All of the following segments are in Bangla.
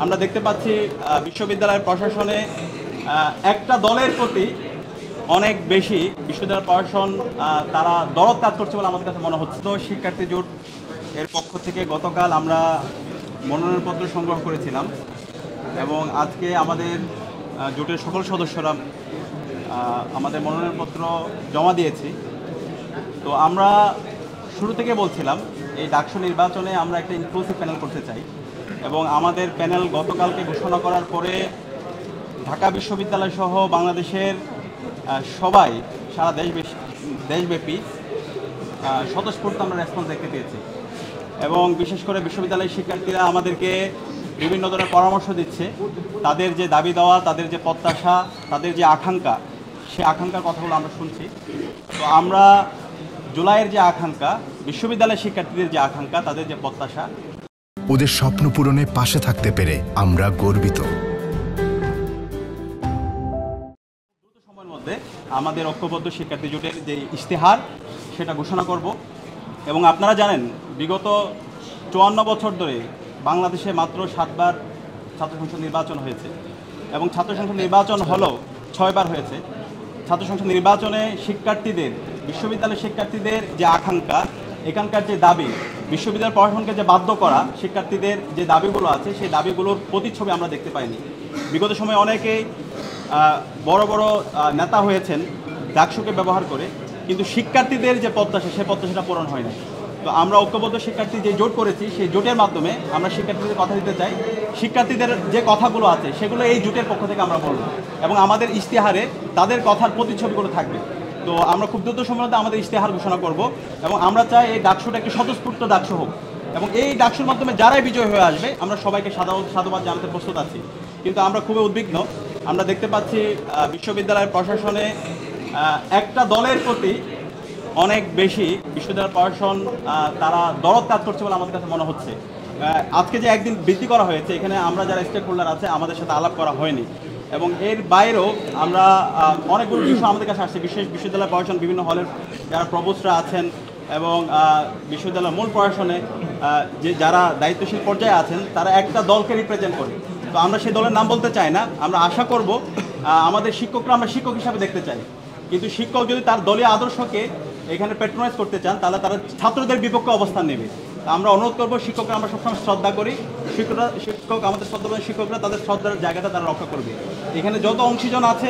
আমরা দেখতে পাচ্ছি বিশ্ববিদ্যালয়ের প্রশাসনে একটা দলের প্রতি অনেক বেশি বিশ্ববিদ্যালয় প্রশাসন তারা দরদ কাজ করছে বলে আমাদের কাছে মনে হচ্ছে। তো শিক্ষার্থী জোট এর পক্ষ থেকে গতকাল আমরা মনোনয়নপত্র সংগ্রহ করেছিলাম এবং আজকে আমাদের জোটের সকল সদস্যরা আমাদের মনোনয়নপত্র জমা দিয়েছি। তো আমরা শুরু থেকে বলছিলাম এই ডাকসু নির্বাচনে আমরা একটা ইনক্লুসিভ প্যানেল করতে চাই এবং আমাদের প্যানেল গতকালকে ঘোষণা করার পরে ঢাকা বিশ্ববিদ্যালয় সহ বাংলাদেশের সবাই সারা দেশব্যাপী স্বতঃস্ফূর্ত আমরা রেসপন্স দেখতে পেয়েছি এবং বিশেষ করে বিশ্ববিদ্যালয়ের শিক্ষার্থীরা আমাদেরকে বিভিন্ন ধরনের পরামর্শ দিচ্ছে। তাদের যে দাবি দেওয়া, তাদের যে প্রত্যাশা, তাদের যে আকাঙ্ক্ষা, সেই আকাঙ্ক্ষার কথাগুলো আমরা শুনছি। তো আমরা জুলাইয়ের যে আকাঙ্ক্ষা, বিশ্ববিদ্যালয়ের শিক্ষার্থীদের যে আকাঙ্ক্ষা, তাদের যে প্রত্যাশা, ওদের স্বপ্ন পূরণে পাশে থাকতে পেরে আমরা গর্বিত। দ্রুত সময়ের মধ্যে আমাদের ঐক্যবদ্ধ শিক্ষার্থী জোটের যে ইশতেহার সেটা ঘোষণা করব। এবং আপনারা জানেন বিগত 54 বছর ধরে বাংলাদেশে মাত্র 7 বার ছাত্র সংসদ নির্বাচন হয়েছে এবং ছাত্র সংসদ নির্বাচন হলো 6 বার হয়েছে। ছাত্র সংসদ নির্বাচনে শিক্ষার্থীদের, বিশ্ববিদ্যালয়ের শিক্ষার্থীদের যে আকাঙ্ক্ষা, এখানকার যে দাবি, বিশ্ববিদ্যালয় প্রশাসনকে যে বাধ্য করা, শিক্ষার্থীদের যে দাবিগুলো আছে সেই দাবিগুলোর প্রতিচ্ছবি আমরা দেখতে পাইনি। বিগত সময়ে অনেকেই বড় বড় নেতা হয়েছেন ডাকসুকে ব্যবহার করে, কিন্তু শিক্ষার্থীদের যে প্রত্যাশা সেই প্রত্যাশাটা পূরণ হয় না। তো আমরা ঐক্যবদ্ধ শিক্ষার্থী যে জোট করেছি সেই জোটের মাধ্যমে আমরা শিক্ষার্থীদের কথা দিতে চাই। শিক্ষার্থীদের যে কথাগুলো আছে সেগুলো এই জোটের পক্ষ থেকে আমরা বলব এবং আমাদের ইশতেহারে তাদের কথার প্রতিচ্ছবিগুলো থাকবে। তো আমরা খুব দ্রুত সময়ের মধ্যে আমাদের ইশতেহার ঘোষণা করব এবং আমরা চাই এই ডাকসুটা একটি স্বতঃস্ফূর্ত ডাকসু হোক এবং এই ডাকসুর মাধ্যমে যারাই বিজয় হয়ে আসবে আমরা সবাইকে সাধুবাদ জানাতে প্রস্তুত আছি। কিন্তু আমরা খুবই উদ্বিগ্ন। আমরা দেখতে পাচ্ছি বিশ্ববিদ্যালয়ের প্রশাসনে একটা দলের প্রতি অনেক বেশি বিশ্ববিদ্যালয় প্রশাসন তারা দরদ কাজ করছে বলে আমাদের কাছে মনে হচ্ছে। আজকে যে একদিন বৃদ্ধি করা হয়েছে, এখানে আমরা যারা স্টেক হোল্ডার আছে আমাদের সাথে আলাপ করা হয়নি এবং এর বাইরেও আমরা অনেকগুলো বিষয় আমাদের কাছে আসছে। বিশ্ববিদ্যালয় প্রশাসন বিভিন্ন হলের যারা প্রভোস্টরা আছেন এবং বিশ্ববিদ্যালয়ের মূল প্রশাসনে যে যারা দায়িত্বশীল পর্যায়ে আছেন তারা একটা দলকে রিপ্রেজেন্ট করে। তো আমরা সেই দলের নাম বলতে চাই না। আমরা আশা করব আমাদের শিক্ষকরা আমরা শিক্ষক হিসাবে দেখতে চাই, কিন্তু শিক্ষক যদি তার দলীয় আদর্শকে এখানে প্যাট্রোনাইজ করতে চান তাহলে তারা ছাত্রদের বিপক্ষে অবস্থান নেবে। আমরা অনুরোধ করবো শিক্ষকরা আমরা সবসময় শ্রদ্ধা করি, শিক্ষক আমাদের শ্রদ্ধাবান শিক্ষকরা তাদের শ্রদ্ধার জায়গাটা তারা রক্ষা করবে। এখানে যত অংশীজন আছে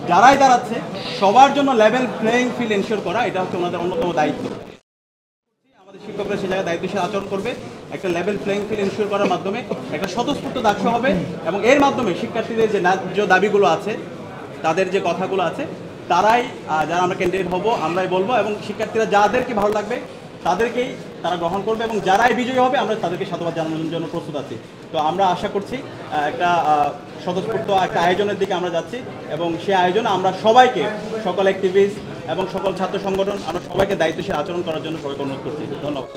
যারাই দাঁড়াচ্ছে সবার জন্য লেভেল প্লেইং ফিল্ড এনশিওর করা এটা হচ্ছে ওনাদের অন্যতম দায়িত্ব। আমাদের শিক্ষকরা সে জায়গায় দায়িত্বশীল আচরণ করবে, একটা লেভেল প্লেইং ফিল্ড এনশিওর করার মাধ্যমে একটা স্বতঃস্ফূর্ত ডাকসু হবে এবং এর মাধ্যমে শিক্ষার্থীদের যে ন্যায্য দাবিগুলো আছে, তাদের যে কথাগুলো আছে, তারাই যারা আমরা ক্যান্ডিডেট হব আমরাই বলবো এবং শিক্ষার্থীরা যাদেরকে ভালো লাগবে তাদেরকেই তারা গ্রহণ করবে এবং যারাই বিজয়ী হবে আমরা তাদেরকে সাধুবাদ জানানোর জন্য প্রস্তুত আছি। তো আমরা আশা করছি একটা স্বতঃস্ফূর্ত একটা আয়োজনের দিকে আমরা যাচ্ছি এবং সেই আয়োজনে আমরা সবাইকে, সকল অ্যাক্টিভিস্ট এবং সকল ছাত্র সংগঠন, আমরা সবাইকে দায়িত্বশীল আচরণ করার জন্য সবাইকে অনুরোধ করছি। ধন্যবাদ।